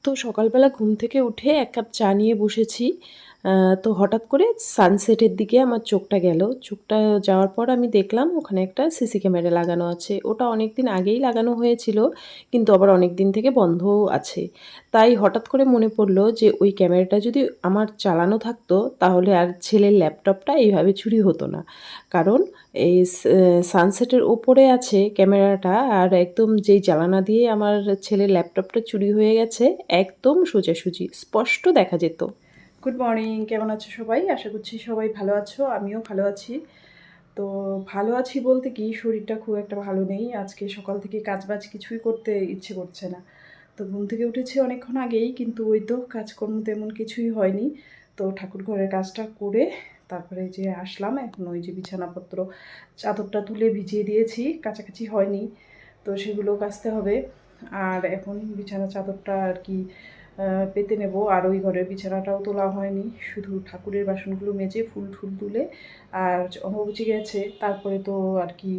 তো সকালবেলা ঘুম থেকে উঠে এক কাপ চা নিয়ে বসেছি। তো হঠাৎ করে সানসেটের দিকে আমার চোখটা গেল। চোখটা যাওয়ার পর আমি দেখলাম ওখানে একটা সিসি ক্যামেরা লাগানো আছে। ওটা অনেকদিন আগেই লাগানো হয়েছিল, কিন্তু আবার অনেকদিন থেকে বন্ধও আছে। তাই হঠাৎ করে মনে পড়ল যে ওই ক্যামেরাটা যদি আমার চালানো থাকতো তাহলে আর ছেলের ল্যাপটপটা এইভাবে চুরি হতো না। কারণ এই সানসেটের ওপরে আছে ক্যামেরাটা, আর একদম যেই জানালা দিয়ে আমার ছেলের ল্যাপটপটা চুরি হয়ে গেছে, একদম সোজাসুজি স্পষ্ট দেখা যেত। গুড মর্নিং, কেমন আছো সবাই? আশা করছি সবাই ভালো আছো, আমিও ভালো আছি। তো ভালো আছি বলতে কি, শরীরটা খুব একটা ভালো নেই। আজকে সকাল থেকে কাজবাজ কিছুই করতে ইচ্ছে করছে না। তো ঘুম থেকে উঠেছি অনেকক্ষণ আগেই, কিন্তু ওই তো কাজকর্ম তেমন কিছুই হয়নি। তো ঠাকুর ঘরের কাজটা করে তারপরে যে আসলাম, এখন ওই যে বিছানাপত্র চাদরটা তুলে ভিজিয়ে দিয়েছি, কাচাকাচি হয়নি, তো সেগুলো কাচতে হবে। আর এখন বিছানা চাদরটা আর কি পেতে নেব। আর ওই ঘরের বিছানাটাও তোলা হয়নি, শুধু ঠাকুরের বাসনগুলো মেজে ফুল ঠুল তুলে আর অম্বুবাচী গেছে, তারপরে তো আর কি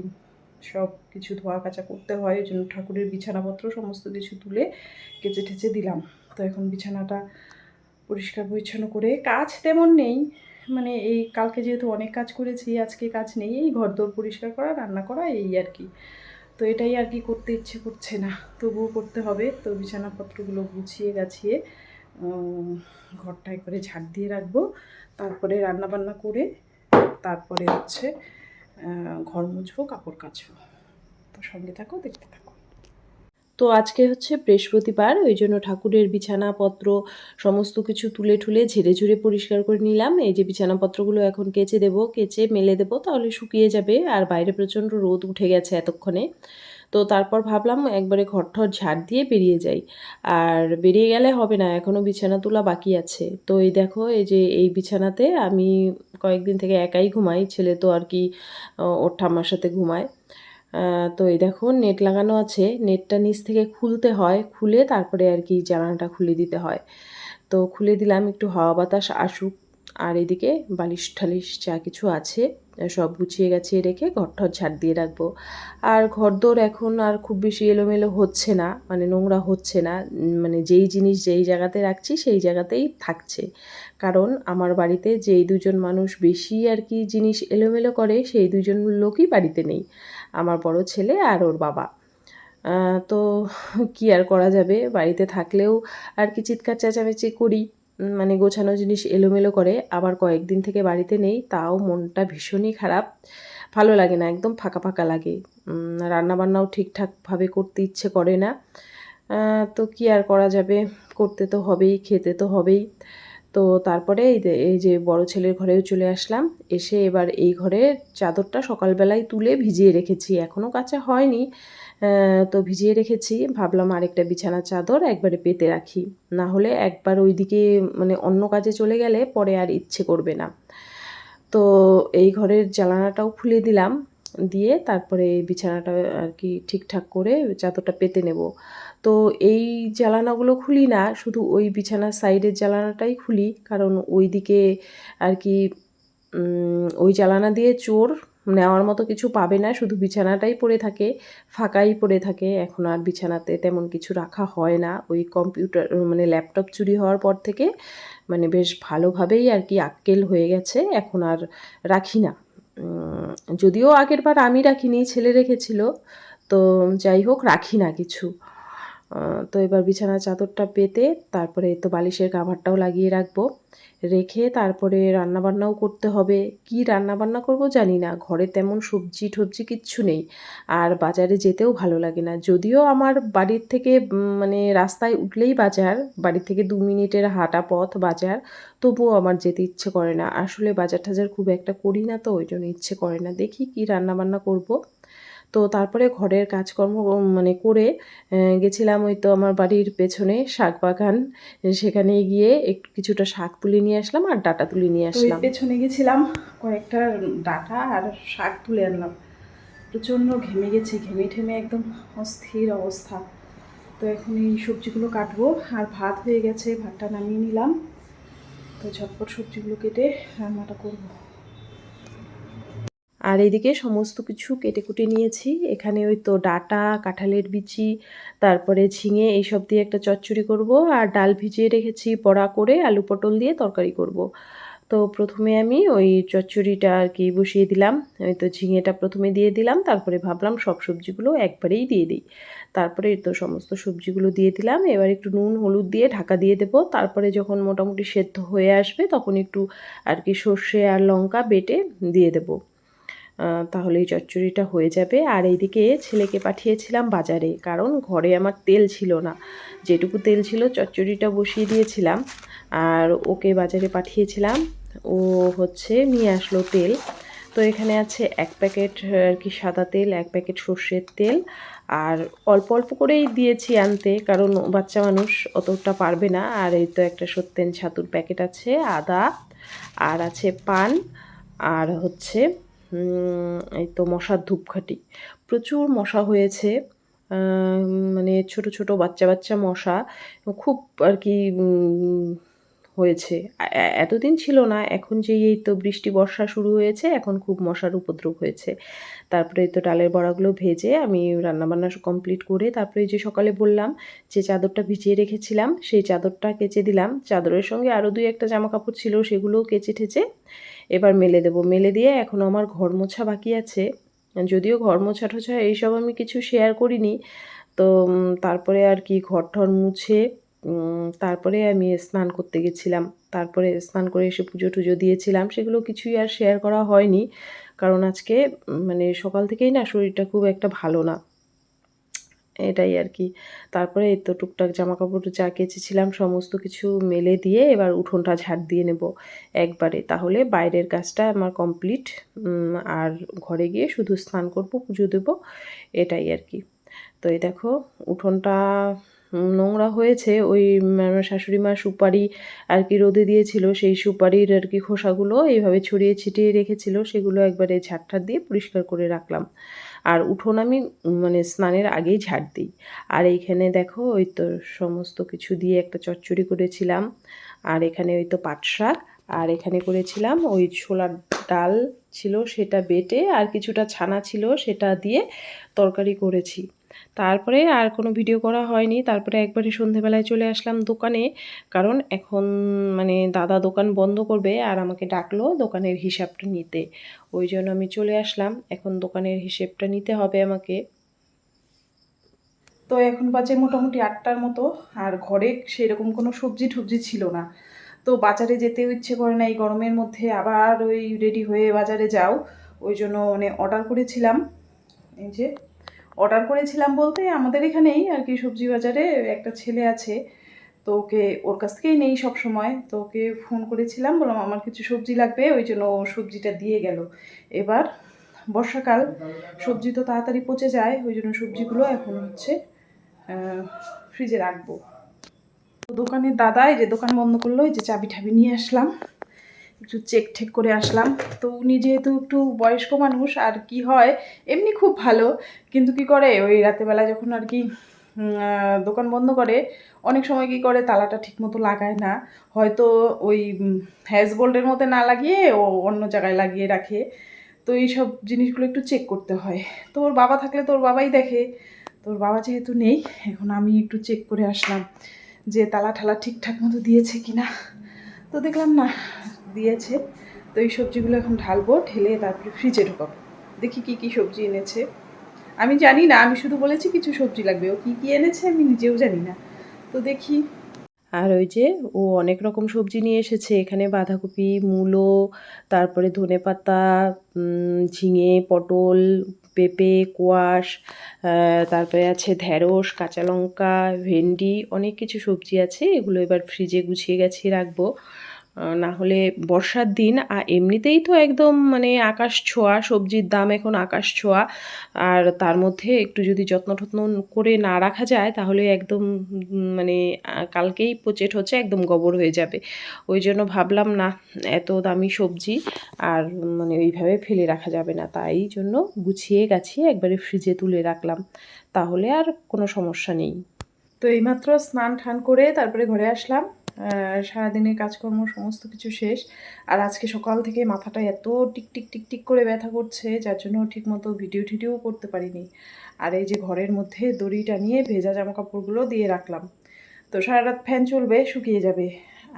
সব কিছু ধোয়া কাচা করতে হয়। ওই জন্য ঠাকুরের বিছানাপত্র সমস্ত কিছু তুলে কেচে ঠেচে দিলাম। তো এখন বিছানাটা পরিষ্কার পরিচ্ছন্ন করে, কাজ তেমন নেই, মানে এই কালকে যেহেতু অনেক কাজ করেছি, আজকে কাজ নেই, এই ঘরদোর পরিষ্কার করা, রান্না করা, এই আর কি। তো এটাই আর কি, করতে ইচ্ছে করছে না, তবুও করতে হবে। তো বিছানাপত্রগুলো গুছিয়ে গাছিয়ে ঘরটায় করে ঝাড় দিয়ে রাখবো, তারপরে রান্নাবান্না করে তারপরে হচ্ছে ঘর মুছবো, কাপড় কাচবো। তো সঙ্গে থাকো, দেখতে থাকো। তো আজকে হচ্ছে বৃহস্পতিবার, ওই জন্য ঠাকুরের বিছানাপত্র সমস্ত কিছু তুলে ঠুলে ঝেড়ে ঝুড়ে পরিষ্কার করে নিলাম। এই যে বিছানাপত্রগুলো এখন কেচে দেবো, কেচে মেলে দেবো, তাহলে শুকিয়ে যাবে। আর বাইরে প্রচণ্ড রোদ উঠে গেছে এতক্ষণে। তো তারপর ভাবলাম একবারে ঘর-টর ঝাড় দিয়ে বেরিয়ে যাই। আর বেরিয়ে গেলে হবে না, এখনও বিছানা তোলা বাকি আছে। তো এই দেখো, এই যে এই বিছানাতে আমি কয়েকদিন থেকে একাই ঘুমাই। ছেলে তো আর কি ওর ঠাম্মার সাথে ঘুমায়। তো এই দেখো নেট লাগানো আছে, নেটটা নিচ থেকে খুলতে হয়, খুলে তারপরে আর কি জানালাটা খুলে দিতে হয়। তো খুলে দিলাম, একটু হাওয়া বাতাস আসুক। আর এদিকে বালিশ ঠালিশ যা কিছু আছে সব গুছিয়ে গাছিয়ে রেখে ঘর-টর ঝাড় দিয়ে রাখবো। আর ঘরদোর এখন আর খুব বেশি এলোমেলো হচ্ছে না, মানে নোংরা হচ্ছে না। মানে যেই জিনিস যেই জায়গাতে রাখছি সেই জায়গাতেই থাকছে। কারণ আমার বাড়িতে যেই দুজন মানুষ বেশি আর কি জিনিস এলোমেলো করে, সেই দুজন লোকই বাড়িতে নেই, আমার বড় ছেলে আর ওর বাবা। তো কী আর করা যাবে, বাড়িতে থাকলেও আর কি চিৎকার চেঁচামেচি করি, মানে গোছানো জিনিস এলোমেলো করে। আবার কয়েকদিন থেকে বাড়িতে নেই, তাও মনটা ভীষণই খারাপ, ভালো লাগে না, একদম ফাঁকা ফাঁকা লাগে। রান্নাবান্নাও ঠিকঠাকভাবে করতে ইচ্ছে করে না। তো কী আর করা যাবে, করতে তো হবেই, খেতে তো হবেই। তো তারপরে এই যে বড় ছেলের ঘরেও চলে আসলাম। এসে এবার এই ঘরের চাদরটা সকালবেলায় তুলে ভিজিয়ে রেখেছি, এখনও কাচা হয়নি। তো ভিজিয়ে রেখেছি, ভাবলাম আরেকটা বিছানার চাদর একবারে পেতে রাখি, না হলে একবার ওইদিকে মানে অন্য কাজে চলে গেলে পরে আর ইচ্ছে করবে না। তো এই ঘরের জানালাটাও খুলে দিলাম, দিয়ে তারপরে বিছানাটা আর কি ঠিকঠাক করে চাদরটা পেতে নেব। তো এই জানালাগুলো খুলি না, শুধু ওই বিছানার সাইডের জানালাটাই খুলি, কারণ ওই দিকে আর কি ওই জানালা দিয়ে চোর নেওয়ার মতো কিছু পাবে না, শুধু বিছানাটাই পড়ে থাকে, ফাঁকাই পড়ে থাকে। এখন আর বিছানাতে তেমন কিছু রাখা হয় না, ওই কম্পিউটার মানে ল্যাপটপ চুরি হওয়ার পর থেকে মানে বেশ ভালোভাবেই আর কি আক্কেল হয়ে গেছে, এখন আর রাখি না। যদিও আগের বার আমি রাখিনি, ছেলে রেখেছিল, তো যাই হোক রাখি না কিছু। তো এবার বিছানার চাদরটা পেতে তারপরে তো বালিশের কাভারটাও লাগিয়ে রাখবো, রেখে তারপরে রান্নাবান্নাও করতে হবে। কি রান্নাবান্না করব জানি না, ঘরে তেমন সবজি টবজি কিচ্ছু নেই, আর বাজারে যেতেও ভালো লাগে না। যদিও আমার বাড়ির থেকে মানে রাস্তায় উঠলেই বাজার, বাড়ি থেকে 2 মিনিটের হাঁটা পথ বাজার, তবুও আমার যেতে ইচ্ছে করে না। আসলে বাজার টাজার খুব একটা করি না, তো ওই জন্য ইচ্ছে করে না। দেখি কি রান্নাবান্না করব। তো তারপরে ঘরের কাজকর্ম মানে করে গেছিলাম ওই তো আমার বাড়ির পেছনে শাক বাগান, সেখানে গিয়ে একটু কিছুটা শাক তুলে নিয়ে আসলাম আর ডাঁটা তুলে নিয়ে আসলাম। পেছনে গেছিলাম, কয়েকটা ডাঁটা আর শাক তুলে আনলাম। প্রচণ্ড ঘেমে গেছি, ঘেমে ঠেমে একদম অস্থির অবস্থা। তো এখন এই সবজিগুলো কাটবো, আর ভাত হয়ে গেছে, ভাতটা নামিয়ে নিলাম। তো ঝটপট সবজিগুলো কেটে রান্নাটা করব। আর এইদিকে সমস্ত কিছু কেটে কুটে নিয়েছি। এখানে ওই তো ডাঁটা, কাঁঠালের বিচি, তারপরে ঝিঙে এইসব দিয়ে একটা চচ্চড়ি করব, আর ডাল ভিজিয়ে রেখেছি বড়া করে, আলু পটল দিয়ে তরকারি করব। তো প্রথমে আমি ওই চচ্চড়িটা আর কি বসিয়ে দিলাম। ওই তো ঝিঙেটা প্রথমে দিয়ে দিলাম, তারপরে ভাবলাম সব সবজিগুলো একবারেই দিয়ে দিই। তারপরে তো সমস্ত সবজিগুলো দিয়ে দিলাম। এবার একটু নুন হলুদ দিয়ে ঢাকা দিয়ে দেবো। তারপরে যখন মোটামুটি সেদ্ধ হয়ে আসবে তখন একটু আর কি সর্ষে আর লঙ্কা বেটে দিয়ে দেবো। তাহলে এই চচ্চড়িটা হয়ে যাবে। আর এইদিকে ছেলেকে পাঠিয়েছিলাম বাজারে, কারণ ঘরে আমার তেল ছিল না। যেটুকু তেল ছিল চচ্চড়িটা বসিয়ে দিয়েছিলাম, আর ওকে বাজারে পাঠিয়েছিলাম। ও হচ্ছে নিয়ে আসলো তেল। তো এখানে আছে 1 প্যাকেট আর কি সাদা তেল, 1 প্যাকেট সর্ষের তেল, আর অল্প অল্প করেই দিয়েছি আনতে, কারণ বাচ্চা মানুষ অতটা পারবে না। আর এই তো একটা সত্যেন ছাতুর প্যাকেট আছে, আদা, আর আছে পান, আর হচ্ছে এই তো মশার ধূপকাঠি। প্রচুর মশা হয়েছে, মানে ছোট ছোট বাচ্চা বাচ্চা মশা খুব আর কি হয়েছে। এতদিন ছিল না, এখন যেই এই তো বৃষ্টি বর্ষা শুরু হয়েছে এখন খুব মশার উপদ্রব হয়েছে। তারপরে এই তো ডালের বড়াগুলো ভেজে আমি রান্নাবান্না কমপ্লিট করে তারপরে এই যে সকালে বললাম যে চাদরটা ভিজিয়ে রেখেছিলাম সেই চাদরটা কেচে দিলাম। চাদরের সঙ্গে আরও 2-1টা জামাকাপড় ছিল, সেগুলোও কেচে ঠেচে এবার মেলে দেবো। মেলে দিয়ে এখনও আমার ঘর মোছা বাকি আছে। যদিও ঘর মোছা টোছা এইসব আমি কিছু শেয়ার করিনি। তো তারপরে আর কি ঘর টর মুছে তারপরে আমি স্নান করতে গেছিলাম। তারপরে স্নান করে এসে পুজো টুজো দিয়েছিলাম, সেগুলো কিছুই আর শেয়ার করা হয়নি, কারণ আজকে মানে সকাল থেকেই না শরীরটা খুব একটা ভালো না, এটাই আর কি। তারপরে এই তো টুকটাক জামাকাপড় যা কেচেছিলাম সমস্ত কিছু মেলে দিয়ে এবার উঠোনটা ঝাড় দিয়ে নেব একবারে, তাহলে বাইরের কাজটা আমার কমপ্লিট। আর ঘরে গিয়ে শুধু স্নান করব, পুজো দেব, এটাই আর কি। তো এই দেখো উঠোনটা নোংরা হয়েছে। ওই আমার শাশুড়ি মা সুপারি আর কি রোদে দিয়েছিল, সেই সুপারির আর কি খোসাগুলো এইভাবে ছড়িয়ে ছিটিয়ে রেখেছিল, সেগুলো একবারে ঝাড় দিয়ে পরিষ্কার করে রাখলাম। আর উঠোন আমি মানে স্নানের আগেই ঝাড় দিই। আর এইখানে দেখো ওই তো সমস্ত কিছু দিয়ে একটা চচ্চড়ি করেছিলাম, আর এখানে ওই তো পাট শাক, আর এখানে করেছিলাম ওই ছোলার ডাল ছিল সেটা বেটে, আর কিছুটা ছানা ছিল সেটা দিয়ে তরকারি করেছি। তারপরে আর কোনো ভিডিও করা হয়নি। তারপরে একবারে সন্ধেবেলায় চলে আসলাম দোকানে, কারণ এখন মানে দাদা দোকান বন্ধ করবে আর আমাকে ডাকলো দোকানের হিসাবটা নিতে। ওই জন্য আমি চলে আসলাম, এখন দোকানের হিসেবটা নিতে হবে আমাকে। তো এখন বাজে মোটামুটি 8টার মতো, আর ঘরে সেরকম কোনো সবজি টবজি ছিল না। তো বাজারে যেতেও ইচ্ছে করে না এই গরমের মধ্যে, আবার ওই রেডি হয়ে বাজারে যাও। ওই জন্য মানে অর্ডার করেছিলাম। এই যে অর্ডার করেছিলাম বলতে আমাদের এখানেই আর কি সবজি বাজারে একটা ছেলে আছে, তো ওকে ওর কাছ থেকেই নেই সব সময়। তো ওকে ফোন করেছিলাম, বললাম আমার কিছু সবজি লাগবে, ওই জন্য ও সবজিটা দিয়ে গেল। এবার বর্ষাকাল, সবজি তো তাড়াতাড়ি পচে যায়, ওই জন্য সবজিগুলো এখন হচ্ছে ফ্রিজে রাখবো। তো দোকানের দাদা এই যে দোকান বন্ধ করলো, এই যে চাবি ঠাবি নিয়ে আসলাম, একটু চেক ঠেক করে আসলাম। তো উনি যেহেতু একটু বয়স্ক মানুষ, আর কি হয় এমনি খুব ভালো, কিন্তু কি করে ওই রাতেরবেলা যখন আর কি দোকান বন্ধ করে, অনেক সময় কি করে তালাটা ঠিক মতো লাগায় না, হয়তো ওই হ্যাজ বোল্টের মধ্যে না লাগিয়ে ও অন্য জায়গায় লাগিয়ে রাখে। তো এই সব জিনিসগুলো একটু চেক করতে হয়। তো ওর বাবা থাকলে তো ওর বাবাই দেখে, তো ওর বাবা যেহেতু নেই, এখন আমি একটু চেক করে আসলাম যে তালা ঠালা ঠিকঠাক মতো দিয়েছে কি না। তো দেখলাম না, দিয়েছে। তো এই সবজিগুলো এখন ঢালবো, ঢেলে তারপরে ফ্রিজে ঢোকাবো। দেখি কি কি সবজি এনেছে। আমি জানি না, আমি শুধু বলেছি কিছু সবজি লাগবে, ও কী কী এনেছে আমি নিজেও জানি না। তো দেখি। আর ওই যে ও অনেক রকম সবজি নিয়ে এসেছে, এখানে বাঁধাকপি, মূলো, তারপরে ধনেপাতা, ঝিঙে, পটল, পেঁপে, কোয়াশ, তারপরে আছে ঢ্যাঁড়স, কাঁচা লঙ্কা, ভেন্ডি, অনেক কিছু সবজি আছে। এগুলো এবার ফ্রিজে গুছিয়ে গাছিয়ে রাখবো, না হলে বর্ষার দিন আর এমনিতেই তো একদম মানে আকাশ ছোঁয়া, সবজির দাম এখন আকাশ ছোঁয়া, আর তার মধ্যে একটু যদি যত্ন টত্ন করে না রাখা যায় তাহলে একদম মানে কালকেই পচে ঠচে একদম গোবর হয়ে যাবে। ওই জন্য ভাবলাম না, এত দামি সবজি আর মানে ওইভাবে ফেলে রাখা যাবে না, তাই জন্য গুছিয়ে গাছিয়ে একবারে ফ্রিজে তুলে রাখলাম, তাহলে আর কোনো সমস্যা নেই। তো এইমাত্র স্নান ঠান করে তারপরে ঘরে আসলাম, সারাদিনের কাজকর্ম সমস্ত কিছু শেষ। আর আজকে সকাল থেকে মাথাটা এত টিকটিক টিকটিক করে ব্যথা করছে, যার জন্য ঠিকমতো ভিডিও টিডিও করতে পারিনি। আর এই যে ঘরের মধ্যে দড়ি টানিয়ে ভেজা জামাকাপড়গুলো দিয়ে রাখলাম, তো সারা রাত ফ্যান চলবে, শুকিয়ে যাবে।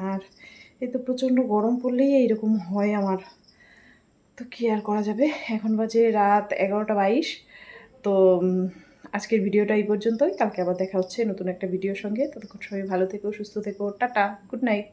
আর এই তো প্রচণ্ড গরম পড়লেই এইরকম হয় আমার, তো কী আর করা যাবে। এখন বাজে রাত 11টা 22। তো আজকের ভিডিওটা এই পর্যন্তই। কালকে আবার দেখা হচ্ছে নতুন একটা ভিডিওর সঙ্গে। ততক্ষণ সবাই ভালো থেকো, সুস্থ থেকো। Tata, good night.